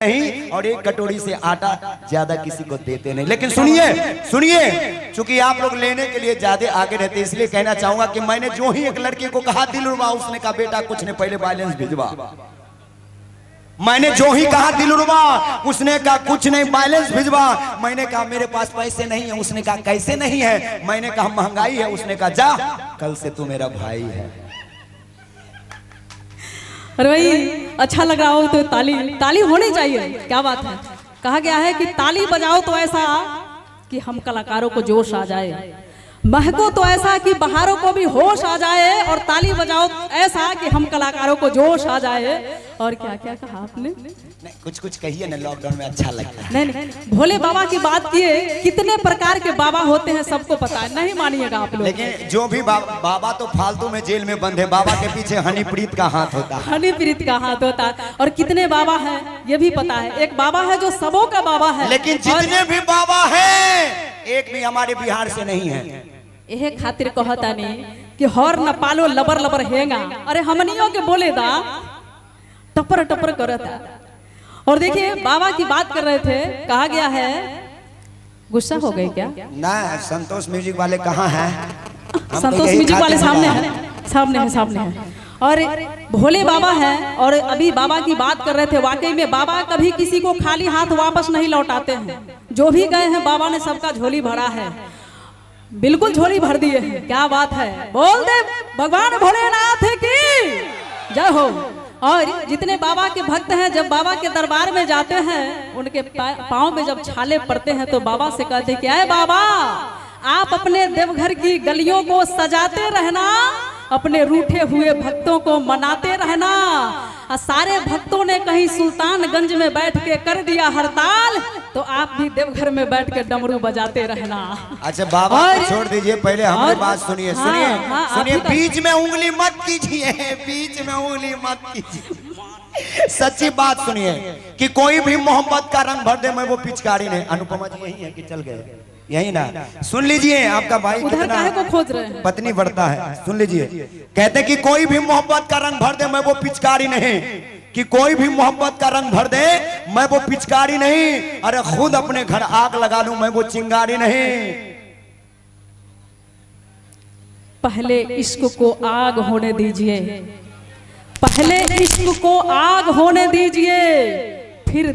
नहीं और एक कटोरी से आटा ज्यादा किसी को देते नहीं। लेकिन सुनिए सुनिए, चूंकि आप लोग लेने के लिए ज्यादा आगे रहते इसलिए कहना चाहूंगा कि मैंने जो ही एक लड़के को कहा दिलरुबा, उसने कहा बेटा कुछ नहीं, पहले बैलेंस भिजवा। मैंने जो ही कहा दिलरुबा, उसने कहा कुछ नहीं, बैलेंस भिजवा। मैंने कहा मेरे पास पैसे नहीं है, उसने कहा कैसे नहीं है। मैंने कहा महंगाई है, उसने कहा जा कल से तू मेरा भाई है। अरे भाई अच्छा लग रहा हो तो ताली ताली होनी चाहिए। क्या बात है। कहा गया है कि ताली बजाओ तो ऐसा कि हम कलाकारों को जोश आ जाए, महको तो ऐसा कि बहारों को भी होश आ जाए, और ताली बजाओ ऐसा कि हम कलाकारों को जोश आ जाए। और क्या क्या कहा आपने? नहीं कुछ कुछ कहिए ना, लॉकडाउन में अच्छा लगता है। नहीं भोले बाबा की बात किए, कितने प्रकार के बाबा होते हैं सबको पता है, नहीं मानिएगा आप लोग। लेकिन जो भी बाबा तो फालतू में जेल में बंद है, बाबा के पीछे हनीप्रीत का हाथ होता है। हनीप्रीत का हाथ होता है। और कितने बाबा हैं ये भी पता है। एक बाबा है जो सबों का बाबा है, लेकिन जितने भी बाबा हैं एक भी हमारे बिहार से नहीं है। यह खातिर कहता नहीं कि हर न पालो लबर लबर हेगा। अरे हमनियों के बोले दा टपर टपर करता। और देखिए बाबा की बात कर रहे थे, कहा गया है, गुस्सा हो गए क्या? ना संतोष म्यूजिक वाले कहाँ हैं? संतोष म्यूजिक वाले सामने है, सामने है, सामने है। और भोले बाबा है। और अभी बाबा की बात कर रहे थे, वाकई में बाबा कभी किसी को खाली हाथ वापस नहीं लौटाते हैं। जो भी गए हैं बाबा ने सबका झोली भरा है, बिल्कुल झोली भर दिए हैं। क्या बात है। बोल दे भगवान भोलेनाथ की जय हो। और जितने बाबा के भक्त हैं जब बाबा के दरबार में जाते हैं, उनके पाँव में जब छाले पड़ते हैं तो बाबा से कहते हैं कि अरे बाबा आप अपने देवघर की गलियों को सजाते रहना, अपने रूठे हुए भक्तों को मनाते रहना। और सारे भक्तों ने कहीं सुल्तानगंज में बैठ के कर दिया हड़ताल, तो आप भी देवघर में बैठ के डमरू बजाते रहना। अच्छा बाबा छोड़ दीजिए, पहले हमारी बात सुनिए। सुनिए सुनिए, बीच में उंगली मत कीजिए, बीच में उंगली मत कीजिए। सच्ची बात सुनिए कि कोई भी मोहब्बत का रंग भर दे, मैं वो पिचकारी नहीं। अनुपमा जी यही है कि चल गए? यही ना। सुन लीजिए, आपका भाई कितना को खोज रहे हैं, पत्नी बढ़ता है। सुन लीजिए, कहते कि कोई भी मोहब्बत का रंग भर दे, मैं वो पिचकारी नहीं। कि कोई भी मोहब्बत का रंग भर दे, मैं वो पिचकारी नहीं। अरे खुद अपने घर आग लगा लूं, मैं वो चिंगारी नहीं। पहले इश्क को आग होने दीजिए, पहले इश्क को आग होने दीजिए, फिर